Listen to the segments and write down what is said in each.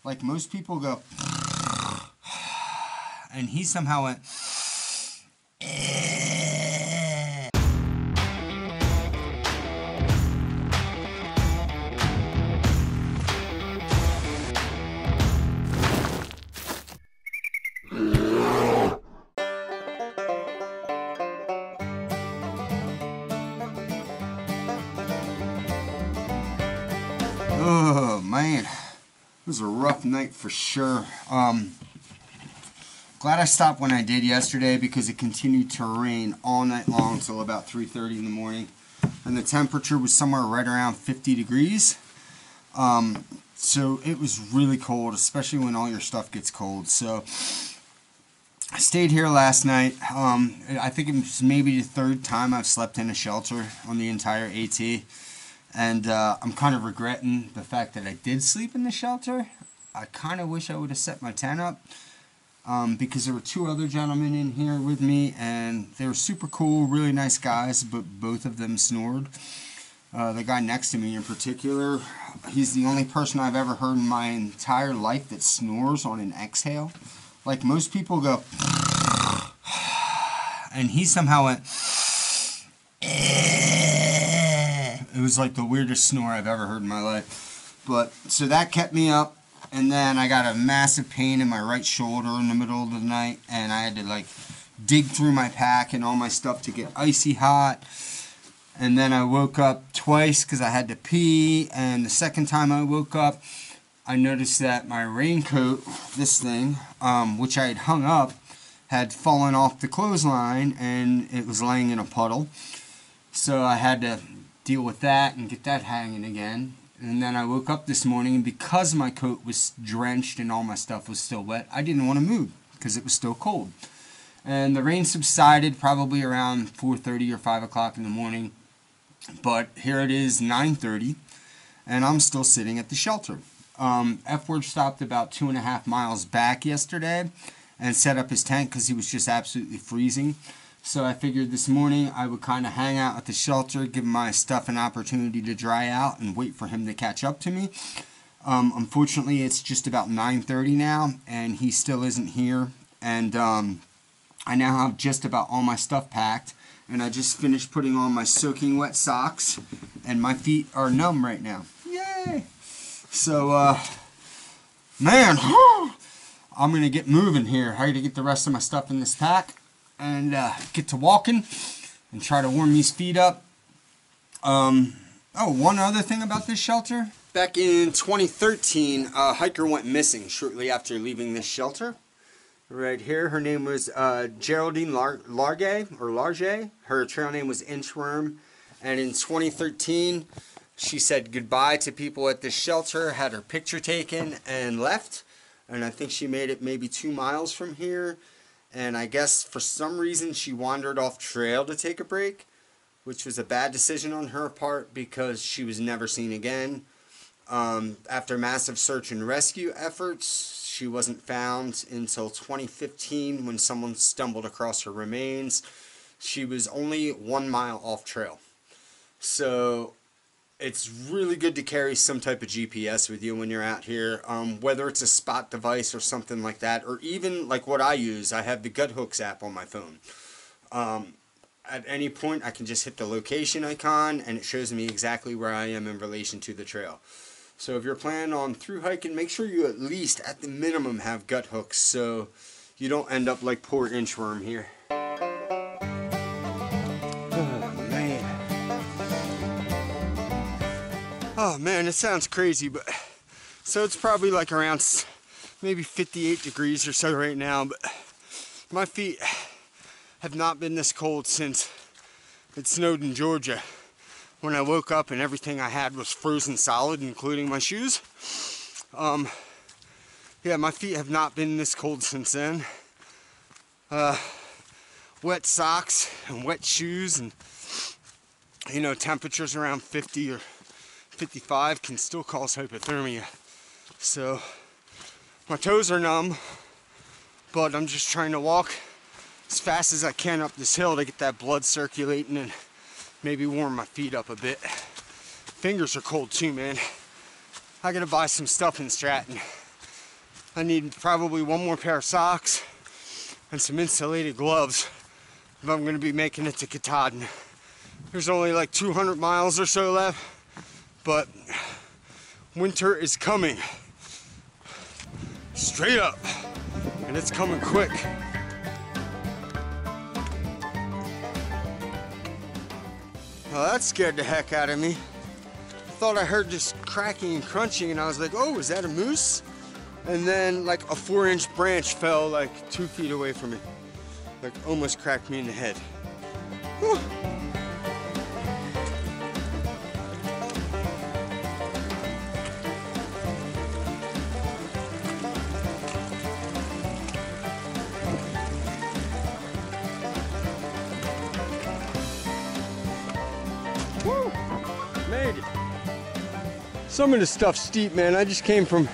like most people go, and he somehow went, oh man, it was a rough night for sure. Glad I stopped when I did yesterday because it continued to rain all night long till about 3:30 in the morning, and the temperature was somewhere right around 50 degrees. So it was really cold, especially when all your stuff gets cold. So I stayed here last night. I think it was maybe the third time I've slept in a shelter on the entire AT. And I'm kind of regretting the fact that I did sleep in the shelter. I kind of wish I would have set my tent up because there were two other gentlemen in here with me, and they were super cool, really nice guys, but both of them snored. The guy next to me in particular, he's the only person I've ever heard in my entire life that snores on an exhale. Like most people go, and he somehow went, it was like the weirdest snore I've ever heard in my life. But so that kept me up, and then I got a massive pain in my right shoulder in the middle of the night, and I had to like dig through my pack and all my stuff to get icy hot. And then I woke up twice because I had to pee, and the second time I woke up I noticed that my raincoat, this thing, which I had hung up, had fallen off the clothesline and it was laying in a puddle. So I had to deal with that and get that hanging again. And then I woke up this morning, and because my coat was drenched and all my stuff was still wet, I didn't want to move because it was still cold. And the rain subsided probably around 4:30 or 5 o'clock in the morning. But here it is 9:30 and I'm still sitting at the shelter. F-Word stopped about 2.5 miles back yesterday and set up his tent because he was just absolutely freezing. So I figured this morning I would kind of hang out at the shelter, give my stuff an opportunity to dry out, and wait for him to catch up to me. Unfortunately, it's just about 9:30 now, and he still isn't here. And I now have just about all my stuff packed, and I just finished putting on my soaking wet socks, and my feet are numb right now. Yay! So, man, I'm going to get moving here. I got to get the rest of my stuff in this pack and get to walking and try to warm these feet up. Oh, one other thing about this shelter. Back in 2013, a hiker went missing shortly after leaving this shelter. Right here, her name was Geraldine Large. Her trail name was Inchworm. And in 2013, she said goodbye to people at this shelter, had her picture taken, and left. And I think she made it maybe 2 miles from here. And I guess for some reason she wandered off trail to take a break, which was a bad decision on her part because she was never seen again. After massive search and rescue efforts, she wasn't found until 2015 when someone stumbled across her remains. She was only 1 mile off trail. So it's really good to carry some type of GPS with you when you're out here, whether it's a spot device or something like that, or even like what I use. I have the Gut Hooks app on my phone. At any point I can just hit the location icon and it shows me exactly where I am in relation to the trail. So if you're planning on through hiking, make sure you at least at the minimum have Gut Hooks so you don't end up like poor Inchworm here. Oh man, it sounds crazy, but so it's probably like around maybe 58 degrees or so right now, but my feet have not been this cold since it snowed in Georgia when I woke up and everything I had was frozen solid, including my shoes. Yeah, my feet have not been this cold since then. Wet socks and wet shoes, and you know, temperatures around 50 or 55 can still cause hypothermia. So my toes are numb, but I'm just trying to walk as fast as I can up this hill to get that blood circulating and maybe warm my feet up a bit. Fingers are cold too, man. I gotta buy some stuff in Stratton. I need probably one more pair of socks and some insulated gloves if I'm going to be making it to Katahdin. There's only like 200 miles or so left, but winter is coming. Straight up. And it's coming quick. Well, that scared the heck out of me. I thought I heard just cracking and crunching, and I was like, oh, is that a moose? And then like a 4-inch branch fell like 2 feet away from me. Like almost cracked me in the head. Whew. Woo! Made it. Some of the stuff's steep, man. I just came from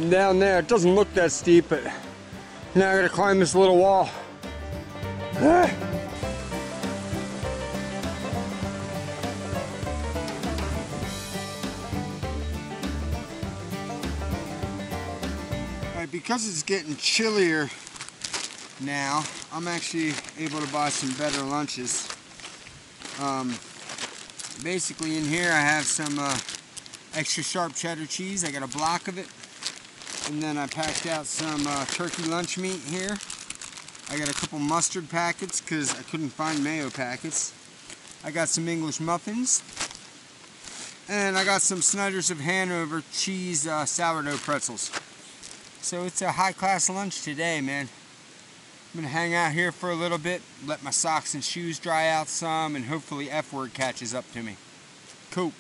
down there. It doesn't look that steep, but now I gotta climb this little wall. Ah. Alright, because it's getting chillier now, I'm actually able to buy some better lunches. Basically in here I have some extra sharp cheddar cheese. I got a block of it. And then I packed out some turkey lunch meat here. I got a couple mustard packets because I couldn't find mayo packets. I got some English muffins. And I got some Snyder's of Hanover cheese sourdough pretzels. So it's a high-class lunch today, man. I'm going to hang out here for a little bit, let my socks and shoes dry out some, and hopefully F-word catches up to me. Cool.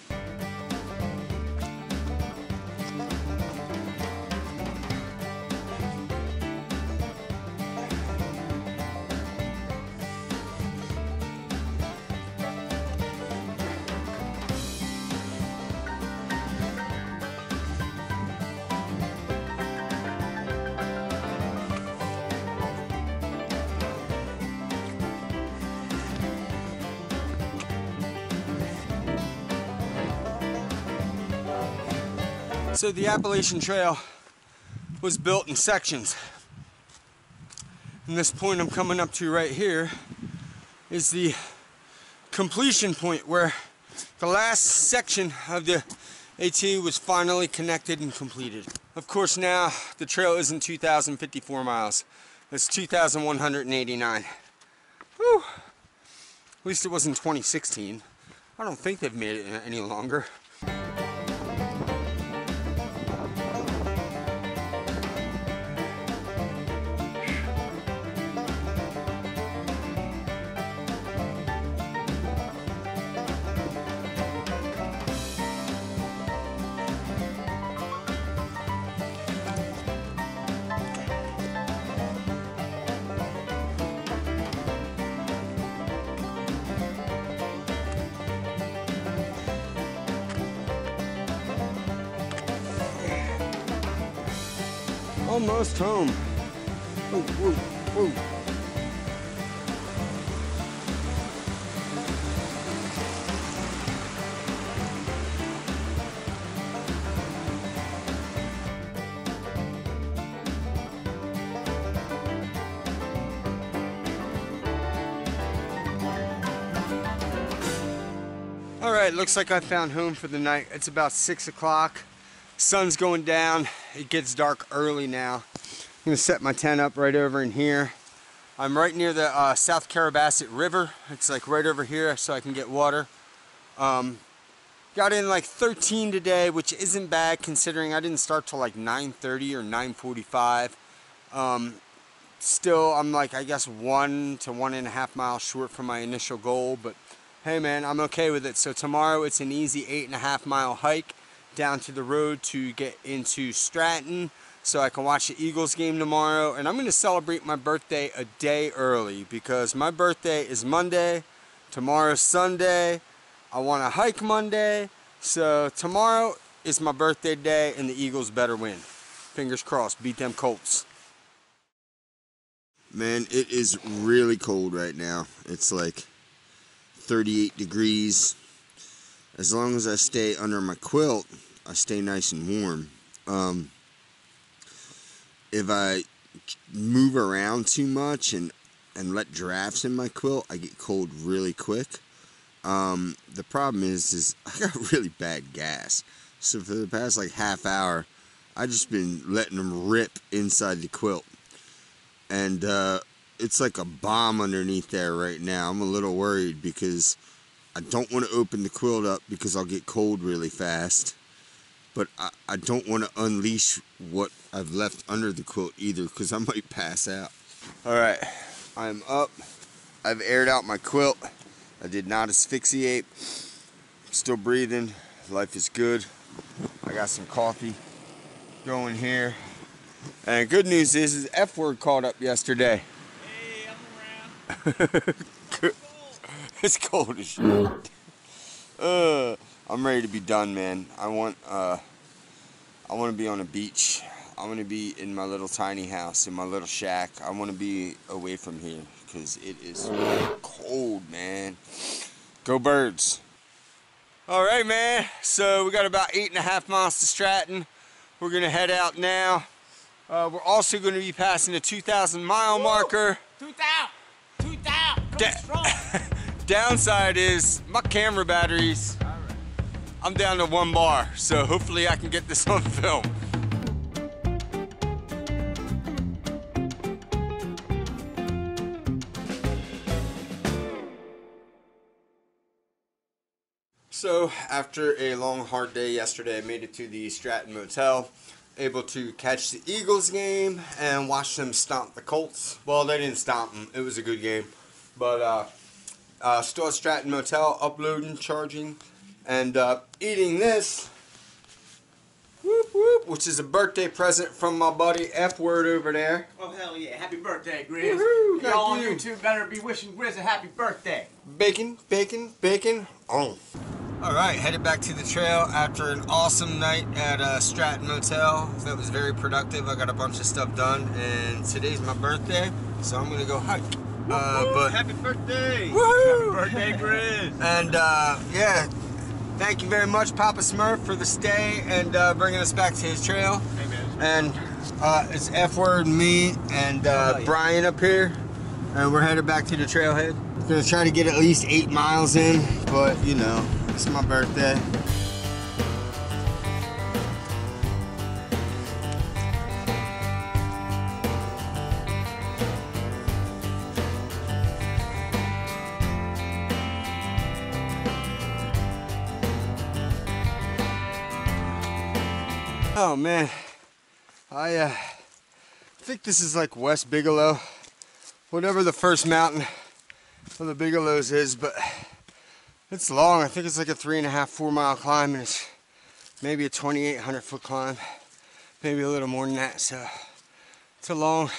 So the Appalachian Trail was built in sections. And this point I'm coming up to right here is the completion point where the last section of the AT was finally connected and completed. Of course now the trail isn't 2,054 miles. It's 2,189. Whew. At least it was in 2016. I don't think they've made it any longer. Almost home. Woo, woo, woo. All right, looks like I found home for the night. It's about 6 o'clock. Sun's going down. It gets dark early now. I'm gonna set my tent up right over in here. I'm right near the South Carabasset River. It's like right over here so I can get water. Got in like 13 today, which isn't bad considering I didn't start till like 9:30 or 9:45. Still, I'm like, I guess 1 to 1.5 miles short from my initial goal, but hey man, I'm okay with it. So tomorrow it's an easy 8.5 mile hike down to the road to get into Stratton so I can watch the Eagles game tomorrow. And I'm going to celebrate my birthday a day early because my birthday is Monday, tomorrow's Sunday, I want to hike Monday, so tomorrow is my birthday day and the Eagles better win. Fingers crossed, beat them Colts. Man, it is really cold right now. It's like 38 degrees. As long as I stay under my quilt, I stay nice and warm. if I move around too much and let drafts in my quilt, I get cold really quick. The problem is I got really bad gas. So for the past like half hour, I just been letting them rip inside the quilt. And it's like a bomb underneath there right now. I'm a little worried because I don't want to open the quilt up because I'll get cold really fast. But I don't want to unleash what I've left under the quilt either, because I might pass out. Alright, I'm up. I've aired out my quilt. I did not asphyxiate. I'm still breathing. Life is good. I got some coffee going here. And good news is F word called up yesterday. Hey, I'm around. It's cold as shit. I'm ready to be done, man. I want to be on a beach. I want to be in my little tiny house, in my little shack. I want to be away from here because it is cold, man. Go Birds. All right, man. So we got about 8.5 miles to Stratton. We're going to head out now. We're also going to be passing the 2,000 mile marker. 2,000. Downside is my camera batteries. I'm down to 1 bar, so hopefully I can get this on film. So after a long hard day yesterday, I made it to the Stratton Motel, able to catch the Eagles game and watch them stomp the Colts. Well, they didn't stomp them, it was a good game. But still at Stratton Motel, uploading, charging, and eating this, whoop whoop, which is a birthday present from my buddy F Word over there. Oh, hell yeah. Happy birthday, Griz. Woohoo, Y'all on thank you. YouTube better be wishing Griz a happy birthday. Bacon, bacon, bacon, on. Alright, headed back to the trail after an awesome night at Stratton Motel. That was very productive. I got a bunch of stuff done, and today's my birthday, so I'm gonna go hike. But happy birthday! Woohoo! Happy birthday, Griz! And yeah, thank you very much, Papa Smurf, for the stay and bringing us back to his trail. Hey, man. And it's F Word, me, and Brian up here, and we're headed back to the trailhead. Gonna try to get at least 8 miles in, but you know, it's my birthday. Oh man, I think this is like West Bigelow, whatever the first mountain of the Bigelows is, but it's long. I think it's like a 3.5, 4 mile climb, and it's maybe a 2,800 foot climb, maybe a little more than that. So it's a long,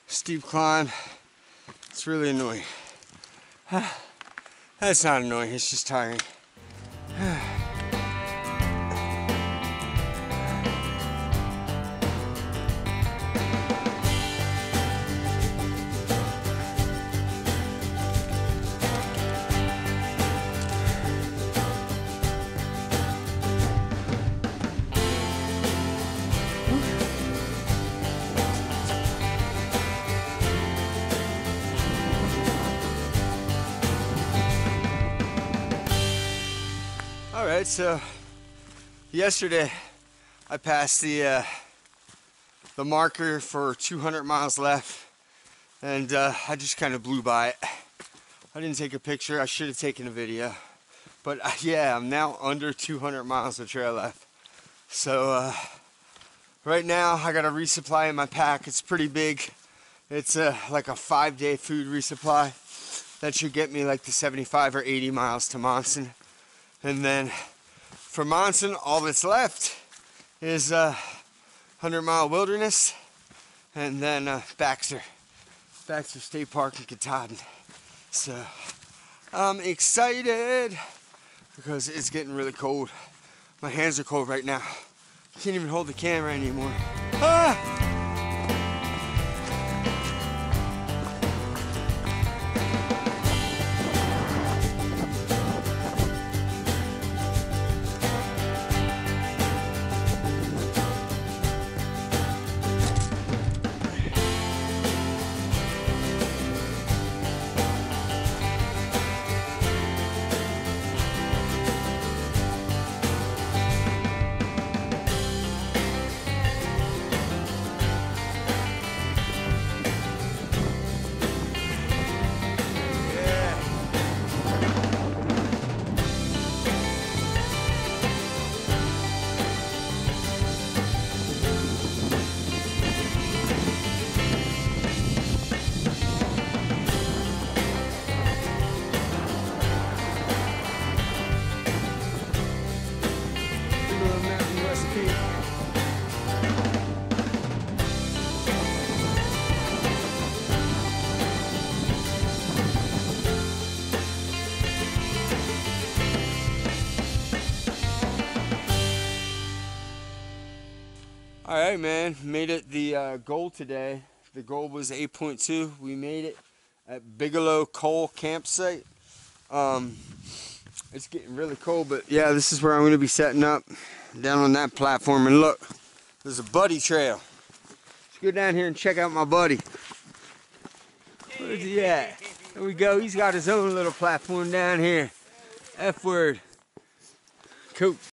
steep climb. It's really annoying. That's not annoying, it's just tiring. Alright, so yesterday I passed the marker for 200 miles left, and I just kind of blew by it. I didn't take a picture, I should have taken a video. But yeah, I'm now under 200 miles of trail left. So right now I got a resupply in my pack. It's pretty big. It's like a 5-day food resupply. That should get me like to 75 or 80 miles to Monson. And then for Monson, all that's left is 100-mile wilderness, and then Baxter State Park in Katahdin. So I'm excited because it's getting really cold. My hands are cold right now. I can't even hold the camera anymore. Ah! right, man. Made it the goal today. The goal was 8.2. We made it at Bigelow Coal Campsite. It's getting really cold, but yeah, this is where I'm going to be setting up down on that platform. And look, there's a buddy trail. Let's go down here and check out my buddy. Where's he at? There we go. He's got his own little platform down here. F word. Cool.